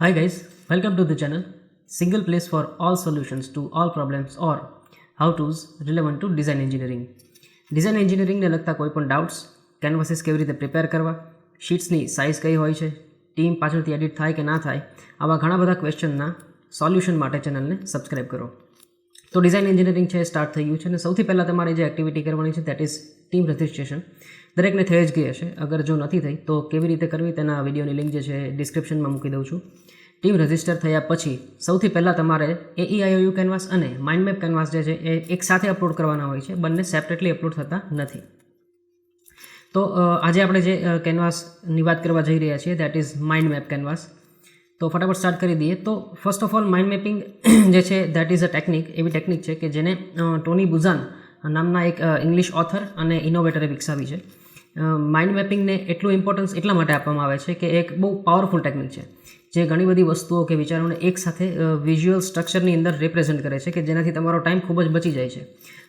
Hi guys, welcome to the channel. Single place for all solutions to all problems or how-tos relevant to design engineering. Design એન્જિનિયરિંગને લગતા કોઈપણ doubts, કેનવાસીસ કેવી રીતે prepare કરવા, શીટ્સની size કઈ હોય છે, ટીમ પાછળથી એડિટ થાય કે ના થાય, આવા ઘણા બધા ક્વેશ્ચનના સોલ્યુશન માટે ચેનલને સબસ્ક્રાઈબ કરો. તો ડિઝાઇન એન્જિનિયરિંગ છે સ્ટાર્ટ થઈ ગયું છે અને સૌથી પહેલાં તમારે જે એક્ટિવિટી કરવાની છે દેટ ઇઝ ટીમ રજિસ્ટ્રેશન. દરેકને થઈ જ ગઈ હશે. અગર જો નથી થઈ તો કેવી રીતે કરવી તેના વિડીયોની લિંક જે છે ડિસ્ક્રિપ્શનમાં મૂકી દઉં છું. ટીમ રજિસ્ટર થયા પછી સૌથી પહેલાં તમારે AEIOU કેનવાસ અને માઇન્ડમેપ કેનવાસ જે છે એ એક સાથે અપલોડ કરવાના હોય છે. બંને સેપરેટલી અપલોડ થતા નથી. તો આજે આપણે જે કેનવાસની વાત કરવા જઈ રહ્યા છીએ દેટ ઇઝ માઇન્ડમેપ કેનવાસ. તો ફટાફટ સ્ટાર્ટ કરી દઈએ. તો first of all mind mapping જે છે દેટ ઇઝ અ ટેકનિક, એવી ટેકનિક છે કે જેને ટોની બુઝાન નામના એક ઇંગ્લિશ ઓથર અને ઇનોવેટરે વિકસાવી છે. માઇન્ડ મેપિંગને એટલું ઇમ્પોર્ટન્સ એટલા માટે આપવામાં આવે છે કે એક બહુ પાવરફુલ ટેકનિક છે જે ઘણી બધી વસ્તુઓ કે વિચારોને એકસાથે વિઝ્યુઅલ સ્ટ્રક્ચરની અંદર રિપ્રેઝન્ટ કરે છે કે જેનાથી તમારો ટાઈમ ખૂબ જ બચી જાય છે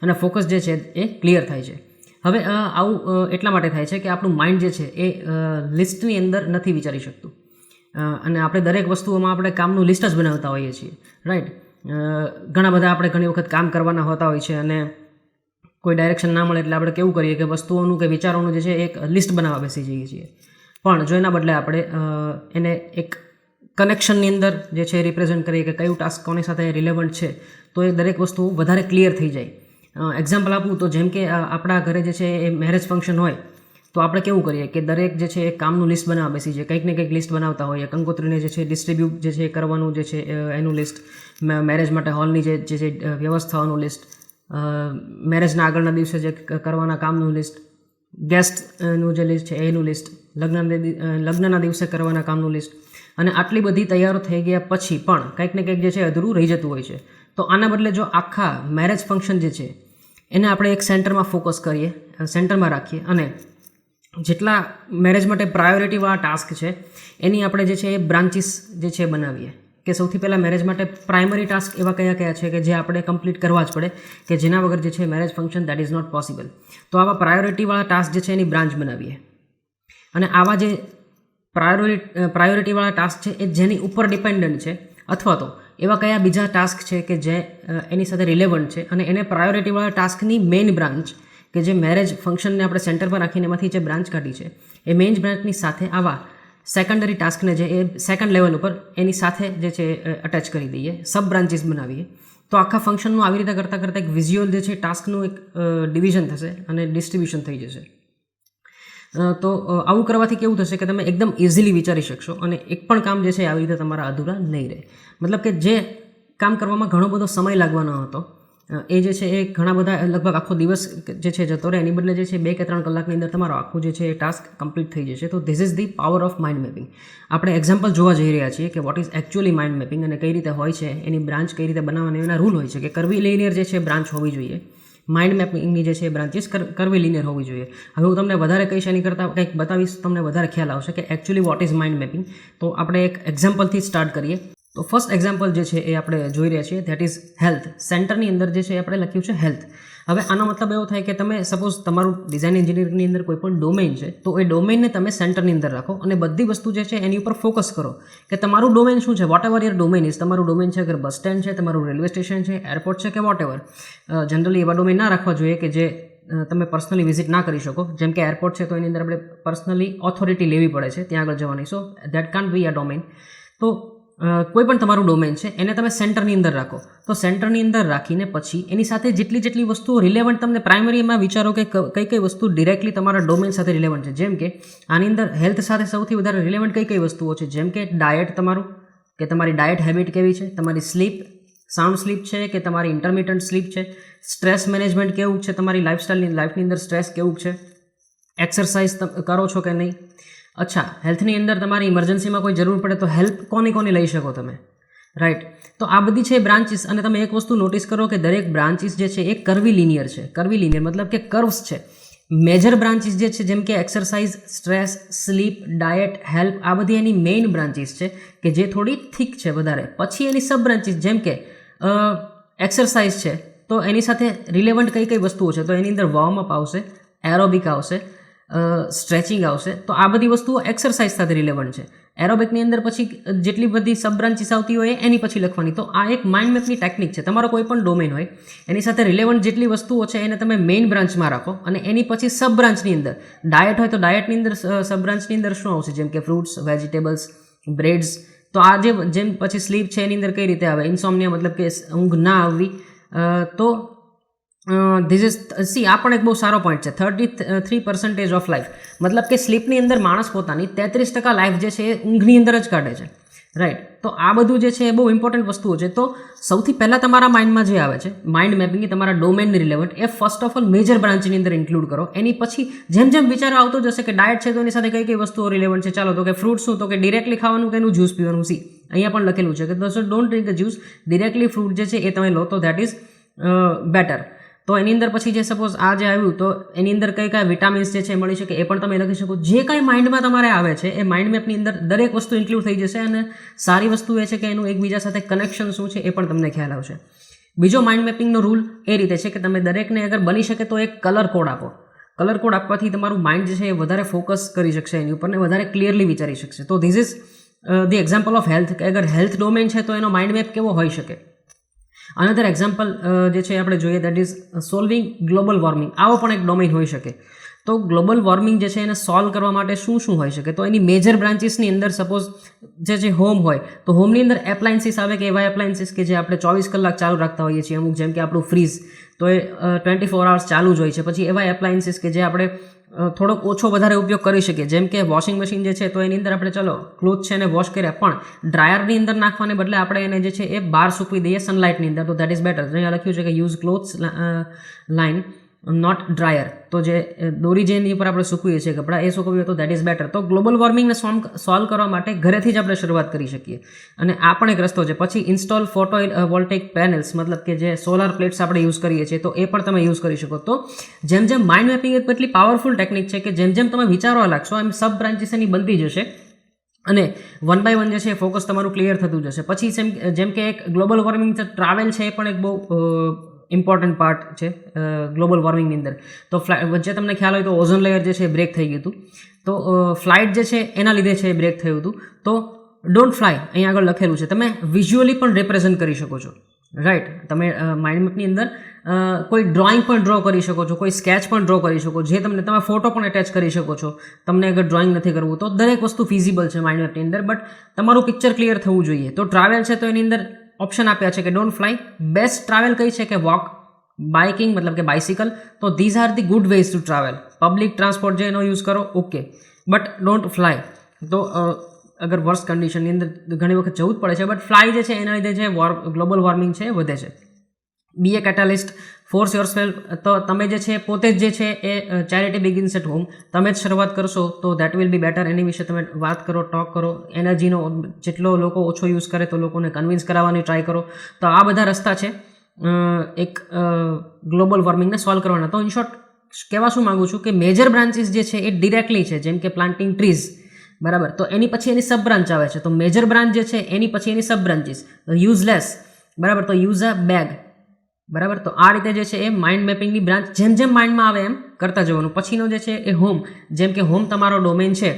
અને ફોકસ જે છે એ ક્લિયર થાય છે. હવે આવું એટલા માટે થાય છે કે આપણું માઇન્ડ જે છે એ લિસ્ટની અંદર નથી વિચારી શકતું અને આપણે દરેક વસ્તુઓમાં આપણે કામનું લિસ્ટ જ બનાવતા હોઈએ છીએ, રાઈટ. ઘણા બધા આપણે ઘણી વખત કામ કરવાના હોતા હોય છે અને કોઈ ડાયરેક્શન ના મળે એટલે આપણે કેવું કરીએ કે વસ્તુઓનું કે વિચારોનું જે છે એક લિસ્ટ બનાવવા બેસી જઈએ છીએ. પણ જો એના બદલે આપણે એને એક કનેક્શનની અંદર જે છે રિપ્રેઝન્ટ કરીએ કે કયું ટાસ્ક કોની સાથે રિલેવન્ટ છે તો એ દરેક વસ્તુ વધારે ક્લિયર થઈ જાય. એક્ઝામ્પલ આપું તો જેમ કે આપણા ઘરે જે છે એ મેરેજ ફંક્શન હોય તો આપણે કેવું કરીએ કે દરેક જે છે એ કામનું લિસ્ટ બનાવવા બેસી જાય, કંઈક ને કંઈક લિસ્ટ બનાવતા હોઈએ. કંકોત્રીને જે છે ડિસ્ટ્રીબ્યુટ જે છે કરવાનું જે છે એનું લિસ્ટ, મેરેજ માટે હોલની જે છે વ્યવસ્થાઓનું લિસ્ટ, મેરેજના આગળના દિવસે જે કરવાના કામનું લિસ્ટ, ગેસ્ટનું જે લિસ્ટ છે એનું લિસ્ટ, લગ્નના દિવસે કરવાના કામનું લિસ્ટ. અને આટલી બધી તૈયારો થઈ ગયા પછી પણ કંઈક ને કંઈક જે છે અધૂરું રહી જતું હોય છે. તો આના બદલે જો આખા મેરેજ ફંક્શન જે છે એને આપણે એક સેન્ટરમાં ફોકસ કરીએ, સેન્ટરમાં રાખીએ અને જેટલા મેરેજ માટે પ્રાયોરિટીવાળા ટાસ્ક છે એની આપણે જે છે એ બ્રાન્ચીસ જે છે બનાવીએ કે સૌથી પહેલાં મેરેજ માટે પ્રાઇમરી ટાસ્ક એવા કયા કયા છે કે જે આપણે કમ્પ્લીટ કરવા જ પડે કે જેના વગર જે છે marriage function that is not possible. તો આવા પ્રાયોરિટીવાળા ટાસ્ક જે છે એની બ્રાન્ચ બનાવીએ અને આવા જે પ્રાયોરિટીવાળા ટાસ્ક છે એ જેની ઉપર ડિપેન્ડન્ટ છે અથવા તો એવા કયા બીજા ટાસ્ક છે કે જે એની સાથે રિલેવન્ટ છે અને એને પ્રાયોરિટીવાળા ટાસ્કની મેઇન બ્રાન્ચ કે જે મેરેજ ફંક્શનને આપણે સેન્ટર પર રાખીને એમાંથી જે બ્રાન્ચ કાઢી છે એ મેઇન બ્રાન્ચની સાથે આવા સેકન્ડરી ટાસ્કને જે એ સેકન્ડ લેવલ ઉપર એની સાથે જે છે અટેચ કરી દઈએ, સબ બ્રાન્ચીસ બનાવીએ. તો આખા ફંક્શનનું આવી રીતે કરતાં કરતાં એક વિઝ્યુઅલ જે છે ટાસ્કનું એક ડિવિઝન થશે અને ડિસ્ટ્રીબ્યુશન થઈ જશે. તો આવું કરવાથી કેવું થશે કે તમે એકદમ ઇઝીલી વિચારી શકશો અને એક પણ કામ જે છે આવી રીતે તમારા અધૂરા નહીં રહે. મતલબ કે જે કામ કરવામાં ઘણો બધો સમય લાગવાનો હતો એ જે છે એ ઘણા બધા લગભગ આખો દિવસ જે છે જતો રહે એની બદલે જે છે 2 કે 3 કલાકની અંદર તમારો આખું જે છે એ ટાસ્ક કમ્પ્લીટ થઈ જશે. તો this is the power of mind mapping. આપણે એક્ઝામ્પલ જોવા જઈ રહ્યા છીએ કે what is actually mind mapping અને કઈ રીતે હોય છે, એની બ્રાન્ચ કઈ રીતે બનાવવાની, એના રૂલ હોય છે કે કરવી લિનિયર જે છે બ્રાન્ચ હોવી જોઈએ. માઇન્ડ મેપિંગની જે છે બ્રાન્ચીસ કરવી લિનિયર હોવી જોઈએ. હવે હું તમને વધારે કહીશ એની કરતાં કંઈક બતાવીશ, તમને વધારે ખ્યાલ આવશે કે actually what is mind mapping. તો આપણે એક એક્ઝામ્પલથી સ્ટાર્ટ કરીએ. તો ફર્સ્ટ એક્ઝામ્પલ જે છે એ આપણે જોઈ રહ્યા છીએ ધેટ ઇઝ હેલ્થ. સેન્ટરની અંદર જે છે આપણે લખ્યું છે હેલ્થ. હવે આનો મતલબ એવો થાય કે તમે સપોઝ તમારું ડિઝાઇન એન્જિનિયરિંગની અંદર કોઈ પણ ડોમેઇન છે તો એ ડોમેઇનને તમે સેન્ટરની અંદર રાખો અને બધી વસ્તુ જે છે એની ઉપર ફોકસ કરો કે તમારું ડોમેન શું છે. Whatever your domain is, તમારું ડોમેન છે અગર બસ સ્ટેન્ડ છે, તમારું રેલવે સ્ટેશન છે, એરપોર્ટ છે કે વોટ એવર. જનરલી એવા ડોમેન ના રાખવા જોઈએ કે જે તમે પર્સનલી વિઝિટ ના કરી શકો. જેમ કે એરપોર્ટ છે તો એની અંદર આપણે પર્સનલી ઓથોરિટી લેવી પડે છે ત્યાં આગળ જવાની. So that can't B a domain. તો કોઈ પણ તમારું ડોમેન છે એને તમે સેન્ટરની અંદર રાખો. તો સેન્ટરની અંદર રાખીને પછી એની સાથે જેટલી વસ્તુઓ રિલેવન્ટ તમને પ્રાઇમરીમાં વિચારો કે કઈ વસ્તુ ડિરેક્ટલી તમારા ડોમેન સાથે રિલેવન્ટ છે. જેમ કે આની અંદર હેલ્થ સાથે સૌથી વધારે રિલેવન્ટ કઈ વસ્તુઓ છે, જેમ કે ડાયટ તમારું કે તમારી ડાયટ હેબિટ કેવી છે, તમારી સ્લીપ, સાઉન્ડ સ્લીપ છે કે તમારી ઇન્ટરમિટન્ટ સ્લીપ છે, સ્ટ્રેસ મેનેજમેન્ટ કેવું છે, તમારી લાઈફની અંદર સ્ટ્રેસ કેવું છે, એક્સરસાઇઝ કરો છો કે નહીં. અચ્છા, હેલ્થની અંદર તમારી ઇમરજન્સીમાં કોઈ જરૂર પડે તો હેલ્પ કોની લઈ શકો તમે, રાઈટ. તો આ બધી છે બ્રાન્ચીસ અને તમે એક વસ્તુ નોટિસ કરો કે દરેક બ્રાન્ચીસ જે છે એ કરવી લિનિયર છે. કરવી લિનિયર મતલબ કે કર્વ્સ છે. મેજર બ્રાન્ચીસ જે છે જેમ કે exercise, stress, sleep, diet, help, આ બધી એની મેઇન બ્રાન્ચીસ છે કે જે થોડી થીક છે વધારે. પછી એની સબ બ્રાન્ચીસ જેમ કે એક્સરસાઇઝ છે તો એની સાથે રિલેવન્ટ કઈ વસ્તુઓ છે તો એની અંદર વોર્મઅપ આવશે, એરોબિક આવશે, સ્ટ્રેચિંગ આવશે. તો આ બધી વસ્તુઓ એક્સરસાઇઝ સાથે રિલેવન્ટ છે. એરોબિકની અંદર પછી જેટલી બધી સબ બ્રાન્ચીસ આવતી હોય એની પછી લખવાની. તો આ એક માઇન્ડ મેપની ટેકનિક છે. તમારો કોઈ પણ ડોમેન હોય એની સાથે રિલેવન્ટ જેટલી વસ્તુઓ છે એને તમે મેઇન બ્રાન્ચમાં રાખો અને એની પછી સબ બ્રાન્ચની અંદર ડાયટ હોય તો ડાયટની અંદર સબ બ્રાન્ચની અંદર શું આવશે, જેમ કે ફ્રૂટ્સ, વેજીટેબલ્સ, બ્રેડ્સ. તો આ જેમ પછી સ્લીપ છે એની અંદર કઈ રીતે આવે, ઇન્સોમ્નિયા મતલબ કે ઊંઘ ના આવવી. તો ધીસ ઇઝ સી આ પણ એક બહુ સારો પોઈન્ટ છે. 33% ઓફ લાઈફ મતલબ કે સ્લીપની અંદર માણસ પોતાની 33% લાઈફ જે છે એ ઊંઘની અંદર જ કાઢે છે, રાઈટ. તો આ બધું જે છે એ બહુ ઇમ્પોર્ટન્ટ વસ્તુઓ છે. તો સૌથી પહેલાં તમારા માઇન્ડમાં જે આવે છે માઇન્ડ મેપિંગ, તમારા ડોમેનની relevant, A first of all major બ્રાન્ચની અંદર ઇન્ક્લુડ કરો. એની પછી જેમ જેમ વિચારો આવતો જશે કે ડાયટ છે તો એની સાથે કઈ કઈ વસ્તુઓ રિલેવન્ટ છે, ચાલો તો કે ફ્રૂટ શું, તો કે ડિરેક્ટલી ખાવાનું કે એનું જ્યુસ પીવાનું. સી અહીંયા પણ લખેલું છે કે દોસ્તો don't drink the juice, directly fruit જે છે એ તમે લો તો દેટ ઇઝ બેટર. તો એની અંદર પછી જે સપોઝ આ જે આવ્યું તો એની અંદર કઈ કઈ વિટામિન્સ જે છે મળી શકે એ પણ તમે લખી શકો. જે કાંઈ માઇન્ડમાં તમારે આવે છે એ માઇન્ડ મેપની અંદર દરેક વસ્તુ ઇન્ક્લુડ થઈ જશે. અને સારી વસ્તુ એ છે કે એનું એકબીજા સાથે કનેક્શન શું છે એ પણ તમને ખ્યાલ આવશે. બીજો માઇન્ડ મેપિંગનો રૂલ એ રીતે છે કે તમે દરેકને અગર બની શકે તો એક કલર કોડ આપો. કલર કોડ આપવાથી તમારું માઇન્ડ જે છે એ વધારે ફોકસ કરી શકશે એની ઉપર ને વધારે ક્લિયરલી વિચારી શકશે. તો this is the example of health, કે અગર હેલ્થ ડોમેન છે તો એનો માઇન્ડ મેપ કેવો હોઈ શકે. અનધર એક્ઝામ્પલ જે છે આપણે જોઈએ that is solving global warming. આવો પણ એક ડોમેન હોઈ શકે. તો ગ્લોબલ વોર્મિંગ જે છે એને સોલ્વ કરવા માટે શું શું હોઈ શકે, તો એની મેજર બ્રાન્ચીસની અંદર સપોઝ જે હોમ હોય તો હોમની અંદર એપ્લાયન્સીસ આવે કે એવા એપ્લાયન્સીસ કે જે આપણે 24 કલાક ચાલુ રાખતા હોઈએ છીએ. અમુક જેમ કે આપણું ફ્રીઝ તો એ 24 અવર્સ ચાલુ જ હોય છે. પછી એવા એપ્લાયન્સીસ કે જે આપણે થોડોક ઓછો વધારે ઉપયોગ કરી શકીએ, જેમ કે વોશિંગ મશીન જે છે તો એની અંદર આપણે ચલો ક્લોથ છે એને વોશ કર્યા પણ ડ્રાયરની અંદર નાખવાને બદલે આપણે એને જે છે એ બહાર સૂકવી દઈએ સનલાઇટની અંદર, તો દેટ ઇઝ બેટર. અહીંયા લખ્યું છે કે use clothes line not dryer. તો જે દોરી જેની ઉપર આપણે સૂકવીએ છીએ કપડાં એ સૂકવીએ તો દેટ ઇઝ બેટર. તો ગ્લોબલ વોર્મિંગને સોલ્વ કરવા માટે ઘરેથી જ આપણે શરૂઆત કરી શકીએ અને આ પણ એક રસ્તો છે. પછી ઇન્સ્ટોલ ફોટો વોલ્ટેઇક પેનલ્સ, મતલબ કે જે સોલાર પ્લેટ્સ આપણે યુઝ કરીએ છીએ તો એ પણ તમે યુઝ કરી શકો. તો જેમ જેમ માઇન્ડ મેપિંગ એક એટલી પાવરફુલ ટેકનિક છે કે જેમ જેમ તમે વિચારવા લાગશો એમ સબ બ્રાન્ચીસ એની બનતી જશે અને વન બાય વન જે છે ફોકસ તમારું ક્લિયર થતું જશે. પછી જેમ કે એક ગ્લોબલ વોર્મિંગ ટ્રાવેલ છે એ પણ એક બહુ ઇમ્પોર્ટન્ટ પાર્ટ છે ગ્લોબલ વોર્મિંગની અંદર. તો વચ્ચે તમને ખ્યાલ હોય તો ઓઝોન લેયર જે છે એ બ્રેક થઈ ગયું હતું. તો ફ્લાઇટ જે છે એના લીધે છે એ બ્રેક થયું હતું. તો ડોન્ટ ફ્લાય અહીંયા આગળ લખેલું છે, તમે વિઝ્યુઅલી પણ રિપ્રેઝન્ટ કરી શકો છો, રાઈટ. તમે માઇન્ડ મેપની અંદર કોઈ ડ્રોઈંગ પણ ડ્રો કરી શકો છો, કોઈ સ્કેચ પણ ડ્રો કરી શકો, જે તમે ફોટો પણ એટેચ કરી શકો છો. તમને અગર ડ્રોઈંગ નથી કરવું તો દરેક વસ્તુ ફિઝિબલ છે માઇન્ડ મેપની અંદર, બટ તમારું પિક્ચર ક્લિયર થવું જોઈએ. તો ટ્રાવેલ છે તો એની અંદર ઓપ્શન આપ્યા છે કે ડોન્ટ ફ્લાય. બેસ્ટ ટ્રાવેલ કઈ છે કે વોક, બાઇકિંગ મતલબ કે બાઇસિકલ. તો these are the good ways to travel. Public transport જે એનો યુઝ કરો ઓકે, બટ ડોન્ટ ફ્લાય. તો અગર વર્સ્ટ કન્ડિશનની અંદર ઘણી વખત જવું જ પડે છે, બટ ફ્લાય જે છે એના લીધે જે ગ્લોબલ વોર્મિંગ છે એ વધે છે. બી એ કેટાલિસ્ટ, ફોર્સ યોરસેલ્ફ. તો તમે જે છે પોતે જ જે છે એ ચેરિટી બિગિન્સ એટ હોમ, તમે જ શરૂઆત કરશો તો દેટ વિલ બી બેટર. એની વિશે તમે વાત કરો, ટોક કરો. એનર્જીનો જેટલો લોકો ઓછો યુઝ કરે તો લોકોને કન્વિન્સ કરાવવાની ટ્રાય કરો. તો આ બધા રસ્તા છે એક ગ્લોબલ વોર્મિંગને સોલ્વ કરવાના. તો ઇન શોર્ટ કહેવા શું માગું છું કે મેજર બ્રાન્ચીસ જે છે એ ડિરેક્ટલી છે, જેમ કે પ્લાન્ટિંગ ટ્રીઝ, બરાબર. તો એની પછી એની સબ બ્રાન્ચ આવે છે. તો મેજર બ્રાન્ચ જે છે એની પછી એની સબ બ્રાન્ચીસ. યુઝલેસ, બરાબર. તો યુઝ અ બેગ, બરાબર. તો આ રીતે જે છે એ માઇન્ડ મેપિંગની બ્રાન્ચ જેમ જેમ માઇન્ડમાં આવે એમ કરતા જવાનું. પછીનો જે છે એ હોમ, જેમ કે હોમ તમારો ડોમેન છે,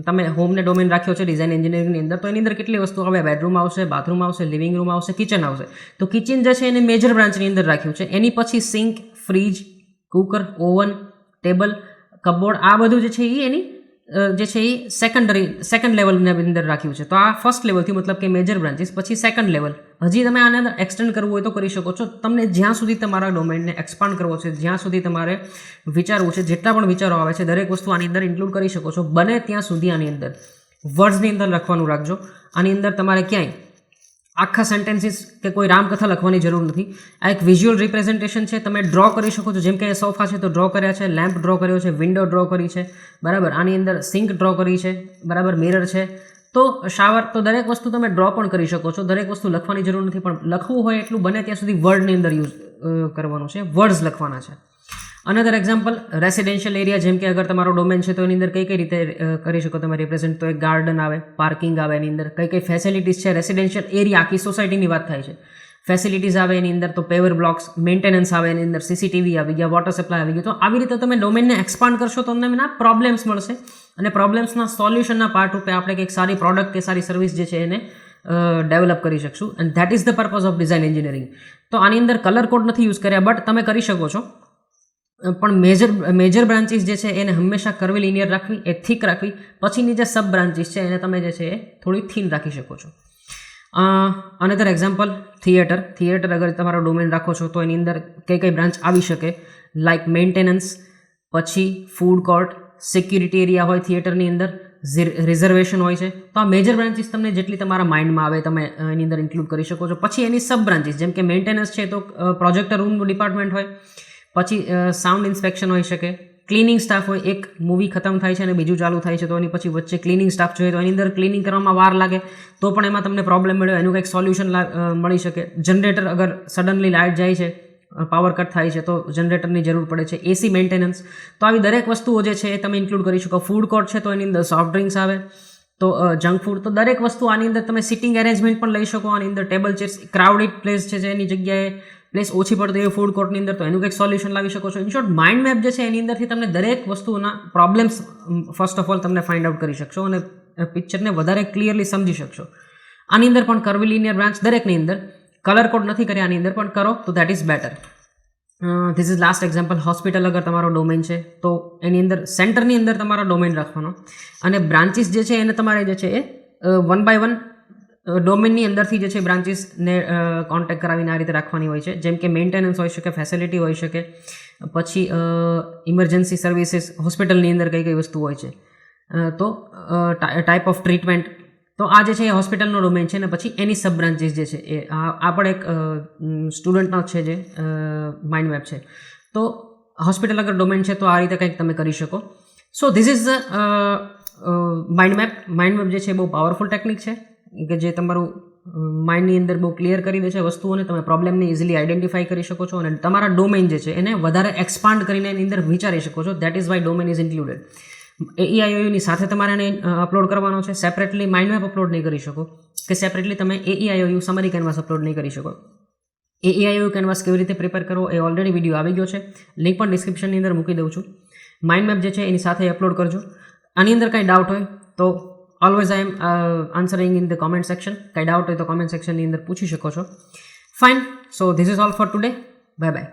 તમે હોમને ડોમેન રાખ્યો છે ડિઝાઇન એન્જિનિયરિંગની અંદર, તો એની અંદર કેટલી વસ્તુ આવે, બેડરૂમ આવશે, બાથરૂમ આવશે, લિવિંગ રૂમ આવશે, કિચન આવશે. તો કિચન જે છે એને મેજર બ્રાન્ચની અંદર રાખ્યું છે. એની પછી sink, fridge, cooker, oven, table, cupboard, આ બધું જે છે એ એની જે છે એ સેકન્ડ લેવલની અંદર રાખ્યું છે. તો આ ફર્સ્ટ લેવલથી મતલબ કે મેજર બ્રાન્ચીસ. પછી સેકન્ડ લેવલ, હજી તમે આને અંદર એક્સટેન્ડ કરવું હોય તો કરી શકો છો. તમને જ્યાં સુધી તમારા ડોમેનને એક્સપાન્ડ કરવો છે, જ્યાં સુધી તમારે વિચારવું છે, જેટલા પણ વિચારો આવે છે દરેક વસ્તુ આની અંદર ઇન્ક્લુડ કરી શકો છો. બને ત્યાં સુધી આની અંદર વર્ડ્સની અંદર લખવાનું રાખજો. આની અંદર તમારે ક્યાંય આખા સેન્ટેન્સીસ કે કોઈ રામકથા લખવાની જરૂર નથી. આ એક વિઝ્યુઅલ રિપ્રેઝન્ટેશન છે. તમે ડ્રો કરી શકો છો, જેમ કે સોફા છે તો ડ્રો કર્યા છે, લેમ્પ ડ્રો કર્યો છે, વિન્ડો ડ્રો કરી છે, બરાબર. આની અંદર સિંક ડ્રો કરી છે, બરાબર, મિરર છે, તો શાવર. તો દરેક વસ્તુ તમે ડ્રો પણ કરી શકો છો. દરેક વસ્તુ લખવાની જરૂર નથી, પણ લખવું હોય એટલું બને ત્યાં સુધી વર્ડની અંદર યુઝ કરવાનું છે, વર્ડ્સ લખવાના છે. અનધર એક્ઝામ્પલ રેસિડેન્શિયલ એરિયા, જેમ કે અગર તમારો ડોમેન છે તો એની અંદર કઈ કઈ રીતે કરી શકો તમે રિપ્રેઝેન્ટ. તો એક ગાર્ડન આવે, પાર્કિંગ આવે, એની અંદર કઈ કઈ ફેસિલિટીઝ છે. રેસિડેન્શિયલ એરિયા આખી સોસાયટીની વાત થાય છે. ફેસિલિટીઝ આવે એની અંદર તો પેવર બ્લોક્સ, મેન્ટેનન્સ આવે એની અંદર સીસીટીવી આવી ગયા, વોટર સપ્લાય આવી ગયું. તો આવી રીતે તમે ડોમેનને એક્સપાન્ડ કરશો તો તમને એના પ્રોબ્લેમ્સ મળશે અને પ્રોબ્લેમ્સના સોલ્યુશનના પાર્ટ રૂપે આપણે કંઈક સારી પ્રોડક્ટ કે સારી સર્વિસ જે છે એને ડેવલપ કરી શકશું. And that is the purpose of design engineering. તો આની અંદર કલર કોડ નથી યુઝ કર્યા, બટ તમે કરી શકો છો. પણ મેજર બ્રાન્ચીસ જે છે એને હંમેશા કરવી લિનિયર રાખવી, એ થીક રાખવી. પછીની જે સબ બ્રાન્ચીસ છે એને તમે જે છે એ થોડી થીન રાખી શકો છો. અનધર એક્ઝામ્પલ, થિયેટર અગર તમારો ડોમેન રાખો છો તો એની અંદર કઈ બ્રાન્ચ આવી શકે, લાઇક મેન્ટેનન્સ, પછી ફૂડ કોર્ટ, સિક્યુરિટી એરિયા હોય થિયેટરની અંદર, રિઝર્વેશન હોય છે. તો આ મેજર બ્રાન્ચીસ તમને જેટલી તમારા માઇન્ડમાં આવે તમે એની અંદર ઇન્ક્લુડ કરી શકો છો. પછી એની સબ બ્રાન્ચીસ, જેમ કે મેન્ટેનન્સ છે તો પ્રોજેક્ટર રૂમનું ડિપાર્ટમેન્ટ હોય, પછી સાઉન્ડ ઇન્સ્પેક્શન હોઈ શકે, ક્લિનિંગ સ્ટાફ હોય, એક મૂવી ખતમ થાય છે અને બીજું ચાલુ થાય છે તો એની પછી વચ્ચે ક્લિનિંગ સ્ટાફ જોઈએ તો એની અંદર ક્લિનિંગ કરવામાં વાર લાગે તો પણ એમાં તમને પ્રોબ્લેમ મળ્યો, એનું કંઈક સોલ્યુશન મળી શકે. જનરેટર અગર સડનલી લાઇટ જાય છે, પાવર કટ થાય છે તો જનરેટરની જરૂર પડે છે. એસી મેન્ટેનન્સ. તો આવી દરેક વસ્તુઓ જે છે એ તમે ઇન્ક્લુડ કરી શકો. ફૂડ કોર્ટ છે તો એની અંદર સોફ્ટ ડ્રિંક્સ આવે, તો જંક ફૂડ. તો દરેક વસ્તુ આની અંદર તમે સિટિંગ એરેન્જમેન્ટ પણ લઈ શકો. આની અંદર ટેબલ ચેર્સ, ક્રાઉડેડ પ્લેસ છે એની જગ્યાએ પ્લેસ ઓછી પડતી હોય ફૂડ કોર્ટની અંદર તો એનું કંઈક સોલ્યુશન લાવી શકો છો. ઇન શોર્ટ, માઇન્ડ મેપ જે છે એની અંદરથી તમને દરેક વસ્તુના પ્રોબ્લેમ્સ ફર્સ્ટ ઓફ ઓલ તમને ફાઇન્ડ આઉટ કરી શકશો અને પિક્ચરને વધારે ક્લિયરલી સમજી શકશો. આની અંદર પણ કરવી લિનિયર બ્રાન્ચ દરેકની અંદર, કલર કોડ નથી કર્યા આની અંદર પણ કરો તો that is better. This is last example. Hospital અગર તમારો ડોમેન છે તો એની અંદર સેન્ટરની અંદર તમારો ડોમેન રાખવાનો અને બ્રાન્ચીસ જે છે એને તમારે જે છે એ વન બાય વન ડોમેનની અંદરથી જે છે બ્રાન્ચીસને કોન્ટેક્ટ કરાવીને આ રીતે રાખવાની હોય છે. જેમ કે મેન્ટેનન્સ હોઈ શકે, ફેસિલિટી હોઈ શકે, પછી ઇમરજન્સી સર્વિસીસ, હોસ્પિટલની અંદર કઈ વસ્તુ હોય છે, તો ટાઈપ ઓફ ટ્રીટમેન્ટ. તો આ જે છે એ હોસ્પિટલનો ડોમેન છે ને પછી એની સબ બ્રાન્ચીસ જે છે એ આ પણ એક સ્ટુડન્ટનો છે જે માઇન્ડ મેપ છે. તો હોસ્પિટલ અગર ડોમેન છે તો આ રીતે કંઈક તમે કરી શકો. સો this is mind map. Mind map જે છે બહુ પાવરફુલ ટેકનિક છે કે જે તમારું માઇન્ડની અંદર બહુ ક્લિયર કરી દે છે વસ્તુઓને. તમે પ્રોબ્લેમને ઇઝીલી આઈડેન્ટિફાઈ કરી શકો છો અને તમારા ડોમેન જે છે એને વધારે એક્સપાન્ડ કરીને એની અંદર વિચારી શકો છો. That is why domain is included. AEIOUની સાથે તમારે એને અપલોડ કરવાનો છે. સેપરેટલી માઇન્ડ મેપ અપલોડ નહીં કરી શકો કે સેપરેટલી તમે AEIOU સમરી કેનવાસ અપલોડ નહીં કરી શકો. AEIOU કેનવાસ કેવી રીતે પ્રિપેર કરવો એ ઓલરેડી વિડીયો આવી ગયો છે, લિંક પણ ડિસ્ક્રિપ્શનની અંદર મૂકી દઉં છું. માઇન્ડ મેપ જે છે એની સાથે અપલોડ કરજો. આની અંદર કંઈ ડાઉટ હોય તો always I am answering in the comment section. કંઈ ડાઉટ હોય તો કોમેન્ટ સેક્શનની અંદર પૂછી શકો છો. Fine. So this is all for today. Bye by.